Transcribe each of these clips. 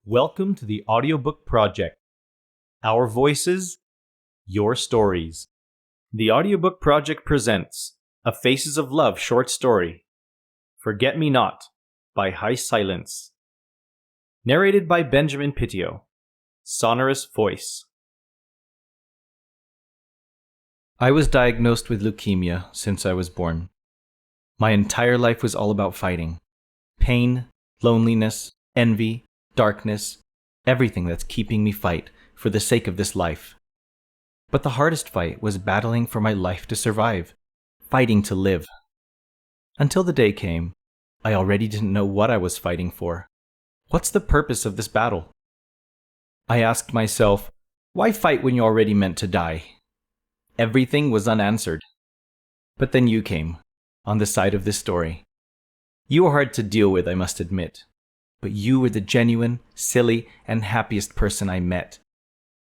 Welcome to the Audiobook Project. Our voices, your stories. The Audiobook Project presents a Faces of Love short story, Forget Me Not by HI8ILENCE. Narrated by Benjamin Pityo. Sonorous voice. I was diagnosed with leukemia since I was born. My entire life was all about fighting. Pain, loneliness, envy, darkness, everything that's keeping me fight for the sake of this life. But the hardest fight was battling for my life to survive, fighting to live. Until the day came, I already didn't know what I was fighting for. What's the purpose of this battle? I asked myself, why fight when you're already meant to die? Everything was unanswered. But then you came, on the side of this story. You were hard to deal with, I must admit. But you were the genuine, silly, and happiest person I met.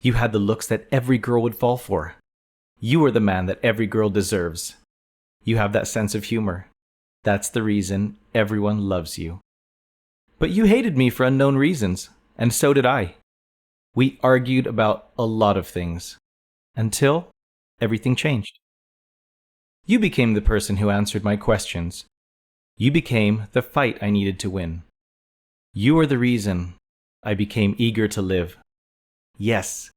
You had the looks that every girl would fall for. You were the man that every girl deserves. You have that sense of humor. That's the reason everyone loves you. But you hated me for unknown reasons, and so did I. We argued about a lot of things, until everything changed. You became the person who answered my questions. You became the fight I needed to win. You are the reason I became eager to live. Yes,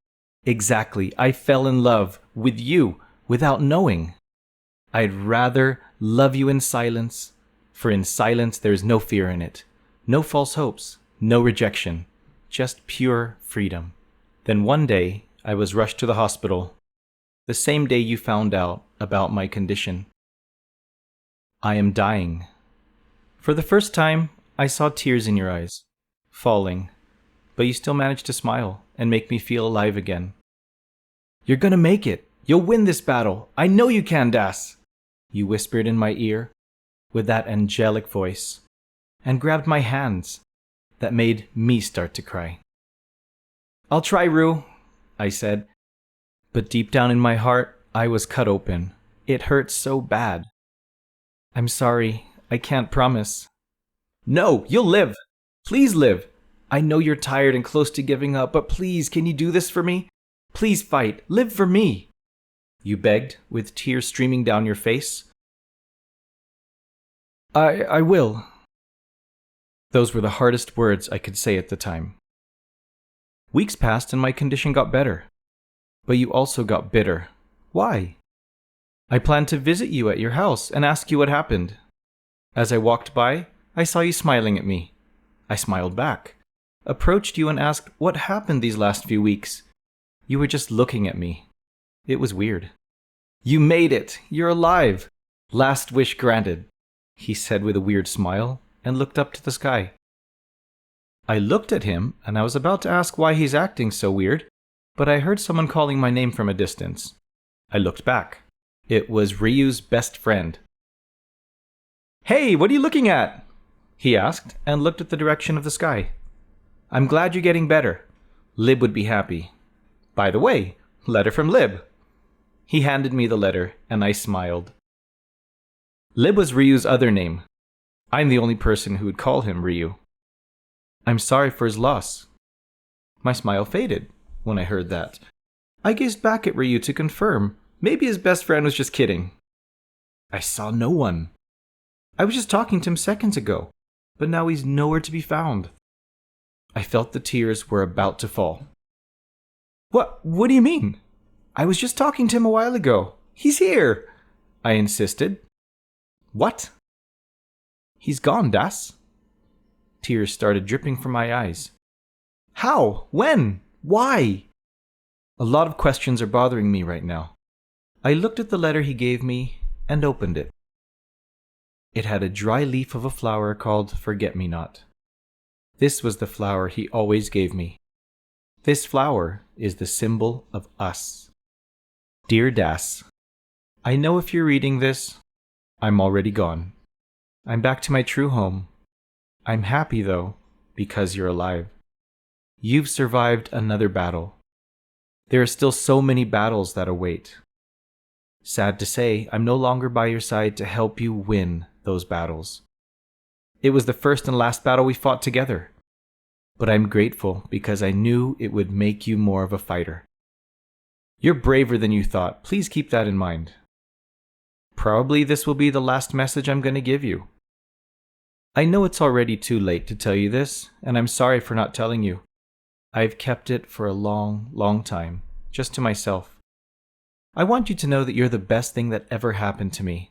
exactly. I fell in love with you without knowing. I'd rather love you in silence, for in silence there is no fear in it, no false hopes, no rejection, just pure freedom. Then one day I was rushed to the hospital, the same day you found out about my condition. I am dying. For the first time, I saw tears in your eyes, falling, but you still managed to smile and make me feel alive again. You're gonna make it. You'll win this battle. I know you can, Das. You whispered in my ear with that angelic voice and grabbed my hands that made me start to cry. I'll try, Rue, I said, but deep down in my heart, I was cut open. It hurt so bad. I'm sorry. I can't promise. No, you'll live. Please live. I know you're tired and close to giving up, but please, can you do this for me? Please fight. Live for me. You begged, with tears streaming down your face. I will. Those were the hardest words I could say at the time. Weeks passed and my condition got better. But you also got bitter. Why? I planned to visit you at your house and ask you what happened. As I walked by, I saw you smiling at me. I smiled back, approached you and asked what happened these last few weeks. You were just looking at me. It was weird. You made it! You're alive! Last wish granted, he said with a weird smile and looked up to the sky. I looked at him and I was about to ask why he's acting so weird, but I heard someone calling my name from a distance. I looked back. It was Ryu's best friend. Hey, what are you looking at? He asked and looked at the direction of the sky. I'm glad you're getting better. Lib would be happy. By the way, letter from Lib. He handed me the letter and I smiled. Lib was Ryu's other name. I'm the only person who would call him Ryu. I'm sorry for his loss. My smile faded when I heard that. I gazed back at Ryu to confirm maybe his best friend was just kidding. I saw no one. I was just talking to him seconds ago, but now he's nowhere to be found. I felt the tears were about to fall. What do you mean? I was just talking to him a while ago. He's here, I insisted. What? He's gone, Das. Tears started dripping from my eyes. How? When? Why? A lot of questions are bothering me right now. I looked at the letter he gave me and opened it. It had a dry leaf of a flower called Forget Me Not. This was the flower he always gave me. This flower is the symbol of us. Dear Das, I know if you're reading this, I'm already gone. I'm back to my true home. I'm happy, though, because you're alive. You've survived another battle. There are still so many battles that await. Sad to say, I'm no longer by your side to help you win those battles. It was the first and last battle we fought together. but I'm grateful because I knew it would make you more of a fighter. You're braver than you thought. Please keep that in mind. Probably this will be the last message I'm going to give you. I know it's already too late to tell you this, and I'm sorry for not telling you. I've kept it for a long, long time, just to myself. I want you to know that you're the best thing that ever happened to me.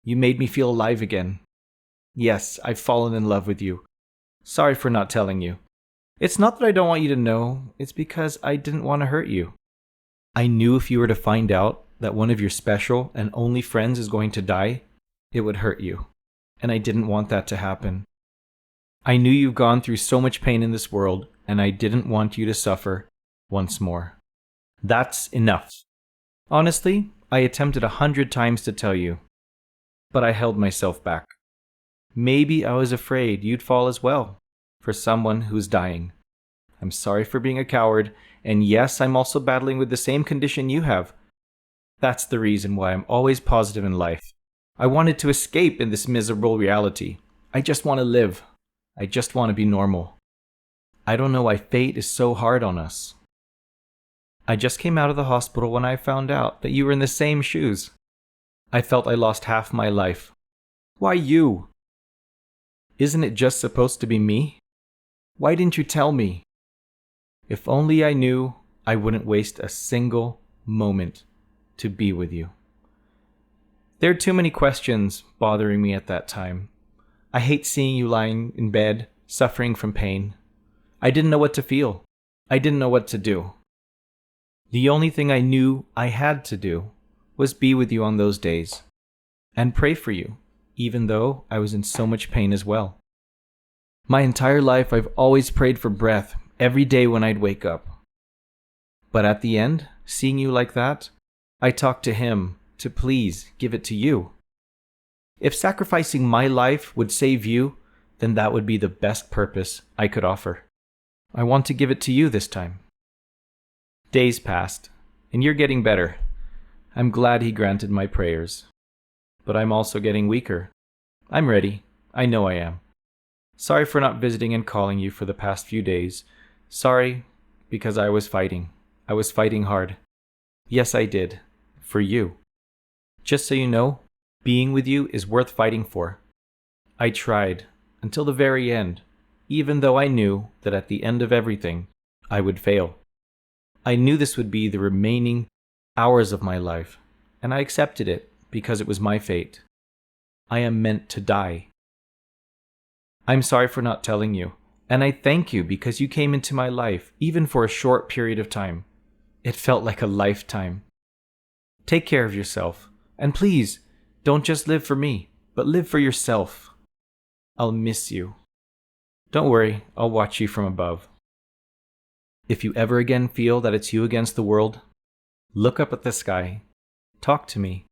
You made me feel alive again. Yes, I've fallen in love with you. Sorry for not telling you. It's not that I don't want you to know, it's because I didn't want to hurt you. I knew if you were to find out that one of your special and only friends is going to die, it would hurt you. And I didn't want that to happen. I knew you've gone through so much pain in this world, and I didn't want you to suffer once more. That's enough. Honestly, I attempted 100 times to tell you, but I held myself back. Maybe I was afraid you'd fall as well, for someone who's dying. I'm sorry for being a coward, and yes, I'm also battling with the same condition you have. That's the reason why I'm always positive in life. I wanted to escape in this miserable reality. I just want to live. I just want to be normal. I don't know why fate is so hard on us. I just came out of the hospital when I found out that you were in the same shoes. I felt I lost half my life. Why you? Isn't it just supposed to be me? Why didn't you tell me? If only I knew, I wouldn't waste a single moment to be with you. There are too many questions bothering me at that time. I hate seeing you lying in bed, suffering from pain. I didn't know what to feel. I didn't know what to do. The only thing I knew I had to do was be with you on those days and pray for you, even though I was in so much pain as well. My entire life I've always prayed for breath every day when I'd wake up. But at the end, seeing you like that, I talked to him to please give it to you. If sacrificing my life would save you, then that would be the best purpose I could offer. I want to give it to you this time. Days passed, and you're getting better. I'm glad he granted my prayers. But I'm also getting weaker. I'm ready. I know I am. Sorry for not visiting and calling you for the past few days. Sorry, because I was fighting. I was fighting hard. Yes, I did. For you. Just so you know, being with you is worth fighting for. I tried, until the very end, even though I knew that at the end of everything, I would fail. I knew this would be the remaining hours of my life, and I accepted it because it was my fate. I am meant to die. I'm sorry for not telling you, and I thank you because you came into my life, even for a short period of time. It felt like a lifetime. Take care of yourself, and please, don't just live for me, but live for yourself. I'll miss you. Don't worry, I'll watch you from above. If you ever again feel that it's you against the world, look up at the sky. Talk to me.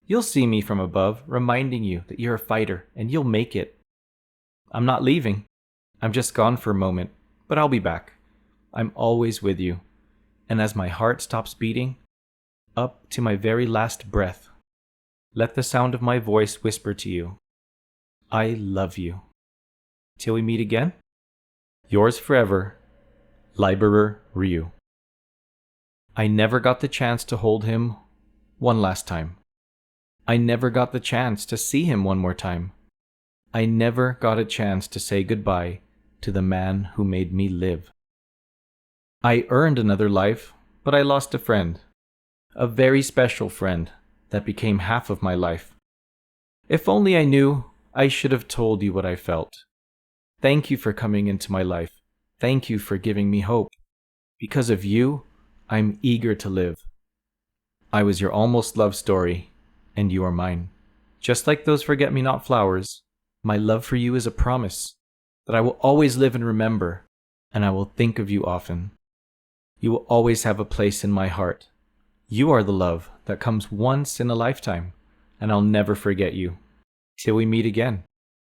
You'll see me from above, reminding you that you're a fighter and you'll make it. I'm not leaving. I'm just gone for a moment, but I'll be back. I'm always with you. And as my heart stops beating, up to my very last breath, let the sound of my voice whisper to you, I love you. Till we meet again, yours forever, Liberer Ryu. I never got the chance to hold him one last time. I never got the chance to see him one more time. I never got a chance to say goodbye to the man who made me live. I earned another life, but I lost a friend. A very special friend that became half of my life. If only I knew, I should have told you what I felt. Thank you for coming into my life. Thank you for giving me hope. Because of you, I'm eager to live. I was your almost love story, and you are mine. Just like those forget-me-not flowers, my love for you is a promise that I will always live and remember, and I will think of you often. You will always have a place in my heart. You are the love that comes once in a lifetime, and I'll never forget you. Till we meet again.